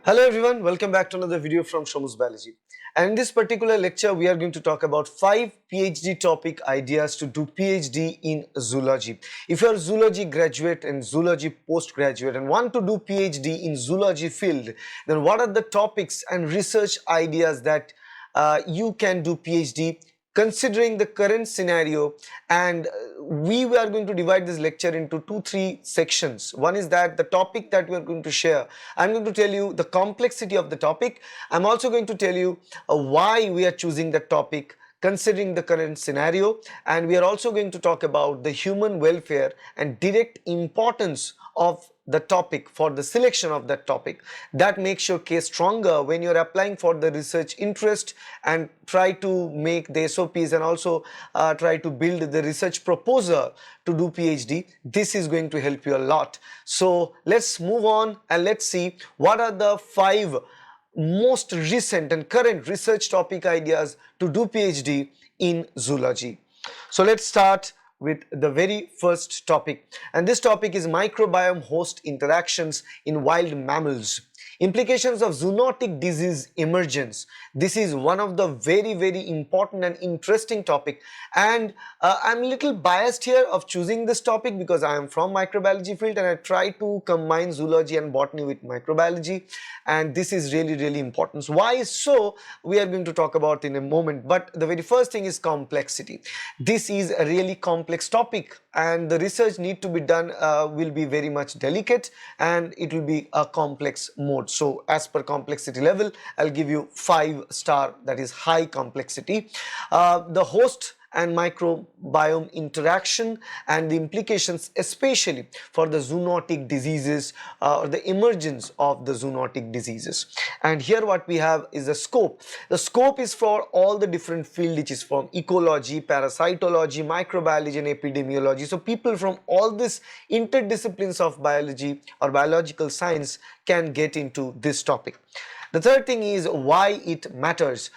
Hello everyone, welcome back to another video from Shomu's Biology. And in this particular lecture, we are going to talk about 5 PhD topic ideas to do PhD in zoology. If you are a zoology graduate and zoology postgraduate and want to do PhD in zoology field, then what are the topics and research ideas that you can do PhD considering the current scenario? And we are going to divide this lecture into 2-3 sections. One is that the topic that we are going to share, I'm going to tell you the complexity of the topic. I'm also going to tell you why we are choosing the topic considering the current scenario, and we are also going to talk about the human welfare and direct importance of the topic for the selection of that topic. That makes your case stronger when you're applying for the research interest and try to make the SOPs and also try to build the research proposal to do PhD. This is going to help you a lot. So let's move on and let's see what are the 5 most recent and current research topic ideas to do PhD in zoology. So let's start with the very first topic, and this topic is microbiome host interactions in wild mammals. Implications of zoonotic disease emergence. This is one of the very important and interesting topic, and I'm a little biased here of choosing this topic because I am from microbiology field and I try to combine zoology and botany with microbiology, and this is really important. So why so, we are going to talk about in a moment, but the very first thing is complexity. This is a really complex topic and the research need to be done will be very much delicate and it will be a complex mode. So as per complexity level, I'll give you 5 star, that is high complexity. The host and microbiome interaction and the implications especially for the zoonotic diseases or the emergence of the zoonotic diseases. And here what we have is the scope. The scope is for all the different fields, which is from ecology, parasitology, microbiology and epidemiology. So people from all these interdisciplines of biology or biological science can get into this topic. The third thing is why it matters.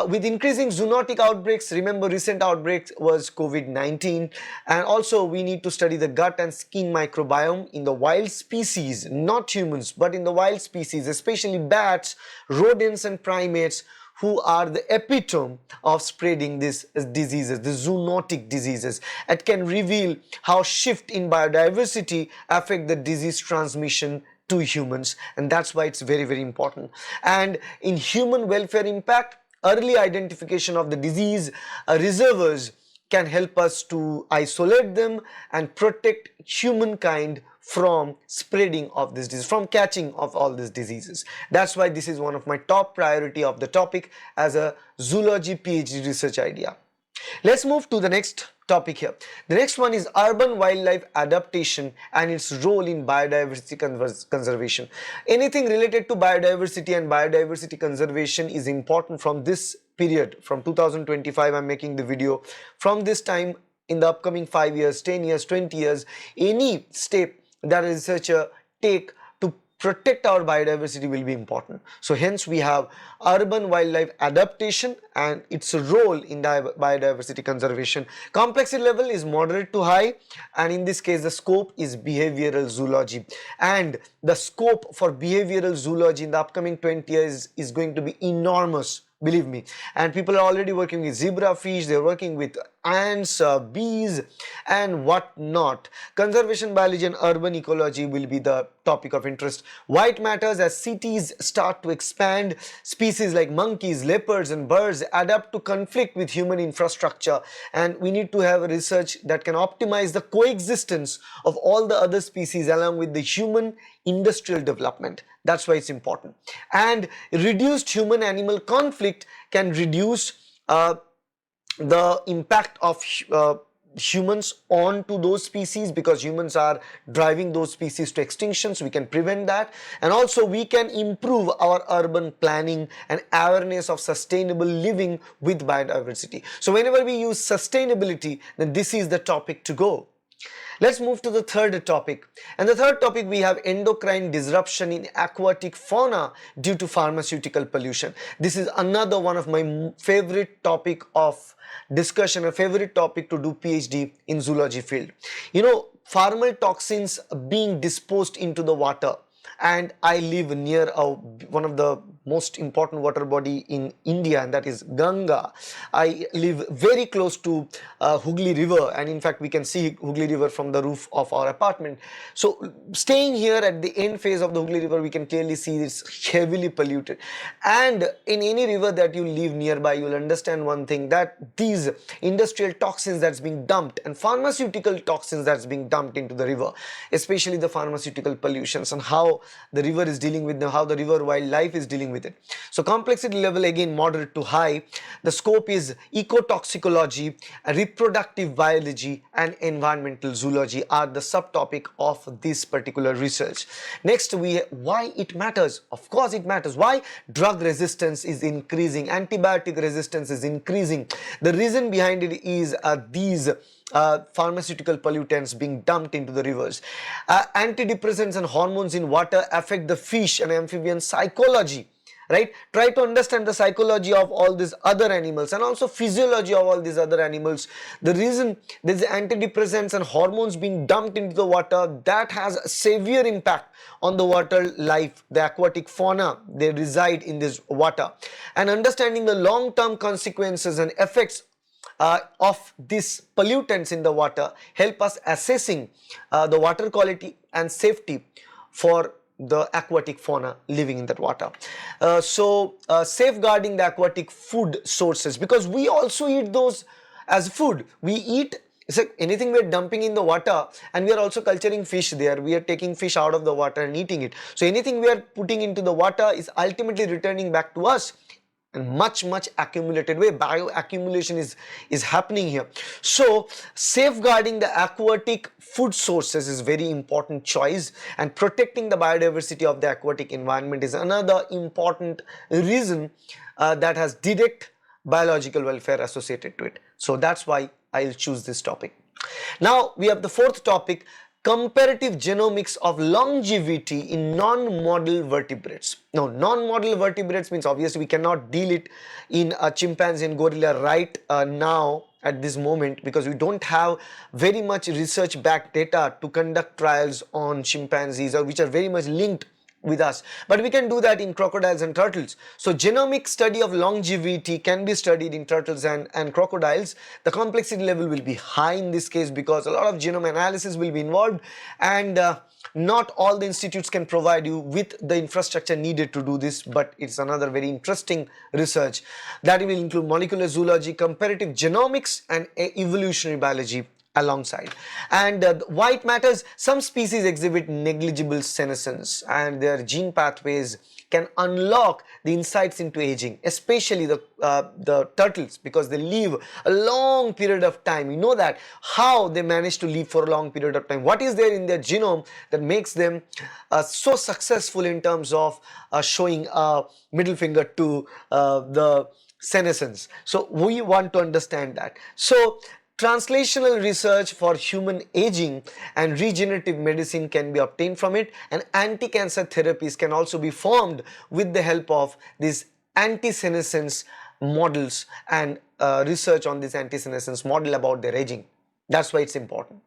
With increasing zoonotic outbreaks, remember recent outbreak was COVID-19, and also we need to study the gut and skin microbiome in the wild species, not humans, but in the wild species, especially bats, rodents and primates, who are the epitome of spreading these diseases, the zoonotic diseases. It can reveal how shift in biodiversity affect the disease transmission to humans, and that's why it's very important. And in human welfare impact, early identification of the disease reservoirs can help us to isolate them and protect humankind from spreading of this disease, from catching of all these diseases. That's why this is one of my top priority of the topic as a zoology PhD research idea. Let's move to the next topic here. The next one is urban wildlife adaptation and its role in biodiversity conservation. Anything related to biodiversity and biodiversity conservation is important from this period, from 2025 I'm making the video. From this time in the upcoming 5 years, 10 years, 20 years, any step that a researcher take to protect our biodiversity will be important. So hence we have urban wildlife adaptation and its role in biodiversity conservation. Complexity level is moderate to high, and in this case the scope is behavioral zoology, and the scope for behavioral zoology in the upcoming 20 years is going to be enormous, believe me. And people are already working with zebrafish, they're working with ants, bees and what not. Conservation biology and urban ecology will be the topic of interest. Why it matters: as cities start to expand, species like monkeys, leopards and birds adapt to conflict with human infrastructure, and we need to have a research that can optimize the coexistence of all the other species along with the human industrial development. That's why it's important. And reduced human animal conflict can reduce the impact of humans onto those species, because humans are driving those species to extinction, so we can prevent that. And also we can improve our urban planning and awareness of sustainable living with biodiversity. So whenever we use sustainability, then this is the topic to go. Let's move to the third topic, and the third topic we have endocrine disruption in aquatic fauna due to pharmaceutical pollution. This is another one of my favorite topic of discussion, a favorite topic to do PhD in zoology field. You know, pharmal toxins being disposed into the water and I live near one of the most important water body in India, and that is Ganga. I live very close to Hooghly River, and in fact we can see Hooghly River from the roof of our apartment. So staying here at the end phase of the Hooghly River, we can clearly see it's heavily polluted. And in any river that you live nearby, you'll understand one thing, that these industrial toxins that's being dumped and pharmaceutical toxins that's being dumped into the river, especially the pharmaceutical pollutions, and how the river is dealing with them, how the river wildlife is dealing with it. So complexity level again moderate to high. The scope is ecotoxicology, reproductive biology and environmental zoology are the subtopic of this particular research. Next, why it matters. Of course it matters. Why? Drug resistance is increasing, antibiotic resistance is increasing. The reason behind it is these pharmaceutical pollutants being dumped into the rivers. Antidepressants and hormones in water affect the fish and amphibian psychology. Right? Try to understand the psychology of all these other animals and also physiology of all these other animals. The reason there is antidepressants and hormones being dumped into the water, that has a severe impact on the water life, the aquatic fauna, they reside in this water. And understanding the long-term consequences and effects of these pollutants in the water help us assessing the water quality and safety for the aquatic fauna living in that water. Safeguarding the aquatic food sources, because we also eat those as food. We eat, so anything we are dumping in the water, and we are also culturing fish there. We are taking fish out of the water and eating it. So anything we are putting into the water is ultimately returning back to us. And much accumulated way, bioaccumulation is happening here. So safeguarding the aquatic food sources is very important choice, and protecting the biodiversity of the aquatic environment is another important reason that has direct biological welfare associated to it. So that's why I'll choose this topic. Now we have the fourth topic, comparative genomics of longevity in non-model vertebrates. Now, non-model vertebrates means obviously we cannot deal it in a chimpanzee and gorilla right now at this moment, because we don't have very much research backed data to conduct trials on chimpanzees, or which are very much linked with us, but we can do that in crocodiles and turtles. So genomic study of longevity can be studied in turtles and crocodiles. The complexity level will be high in this case because a lot of genome analysis will be involved, and not all the institutes can provide you with the infrastructure needed to do this, but it's another very interesting research that will include molecular zoology, comparative genomics and evolutionary biology alongside. And why it matters, some species exhibit negligible senescence and their gene pathways can unlock the insights into aging, especially the turtles, because they live a long period of time. You know that how they manage to live for a long period of time. What is there in their genome that makes them so successful in terms of showing a middle finger to the senescence? So we want to understand that. So translational research for human aging and regenerative medicine can be obtained from it, and anti-cancer therapies can also be formed with the help of these anti-senescence models and research on this anti-senescence model about their aging. That's why it's important.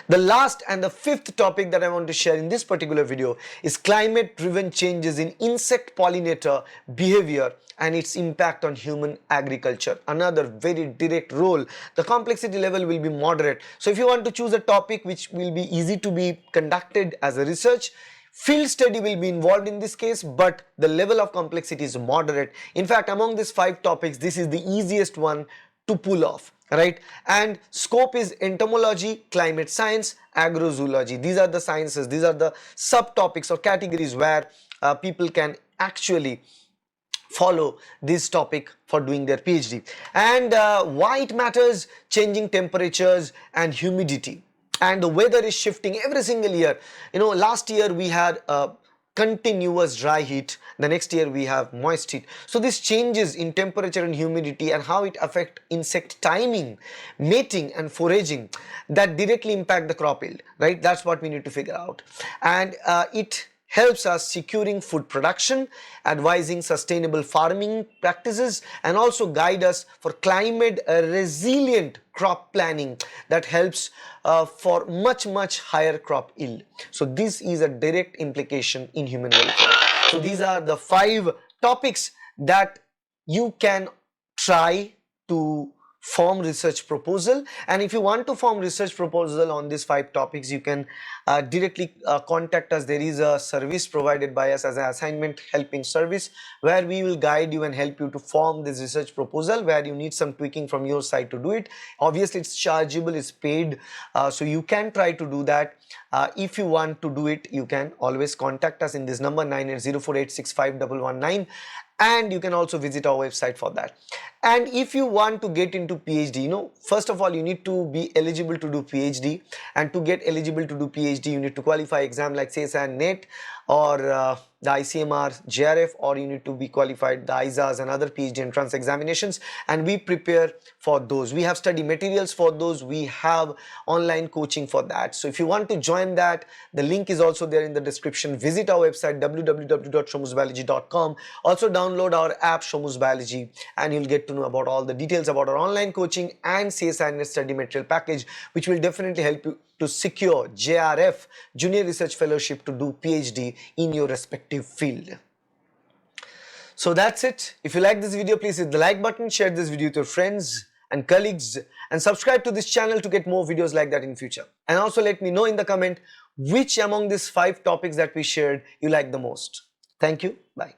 The last and the fifth topic that I want to share in this particular video is climate-driven changes in insect pollinator behavior and its impact on human agriculture. Another very direct role. The complexity level will be moderate. So if you want to choose a topic which will be easy to be conducted as a research, field study will be involved in this case, but the level of complexity is moderate. In fact, among these 5 topics, this is the easiest one to pull off. Right? And scope is entomology, climate science, agrozoology. These are the sciences, these are the subtopics or categories where people can actually follow this topic for doing their PhD. And why it matters, changing temperatures and humidity. And the weather is shifting every single year. You know, last year we had continuous dry heat, the next year we have moist heat. So this changes in temperature and humidity and how it affect insect timing, mating and foraging, that directly impact the crop yield, right? That's what we need to figure out. And it helps us securing food production, advising sustainable farming practices, and also guide us for climate resilient crop planning that helps for much higher crop yield. So this is a direct implication in human welfare. So these are the 5 topics that you can try to form research proposal, and if you want to form research proposal on these 5 topics, you can directly contact us. There is a service provided by us as an assignment helping service, where we will guide you and help you to form this research proposal, where you need some tweaking from your side to do it. Obviously it's chargeable, it's paid, so you can try to do that. If you want to do it, you can always contact us in this number 9804865119, and you can also visit our website for that. And if you want to get into PhD, first of all you need to be eligible to do PhD, and to get eligible to do PhD you need to qualify exam like CSA and NET, or the ICMR, JRF, or you need to be qualified the ISAs and other PhD entrance examinations, and we prepare for those. We have study materials for those, we have online coaching for that. So if you want to join that, the link is also there in the description. Visit our website www.shomusbiology.com. also download our app Shomus Biology, and you'll get to know about all the details about our online coaching and CSI and NET study material package, which will definitely help you to secure JRF, Junior Research Fellowship, to do PhD in your respective field. So that's it. If you like this video, please hit the like button, share this video with your friends and colleagues, and subscribe to this channel to get more videos like that in future. And also let me know in the comment which among these 5 topics that we shared you like the most. Thank you. Bye.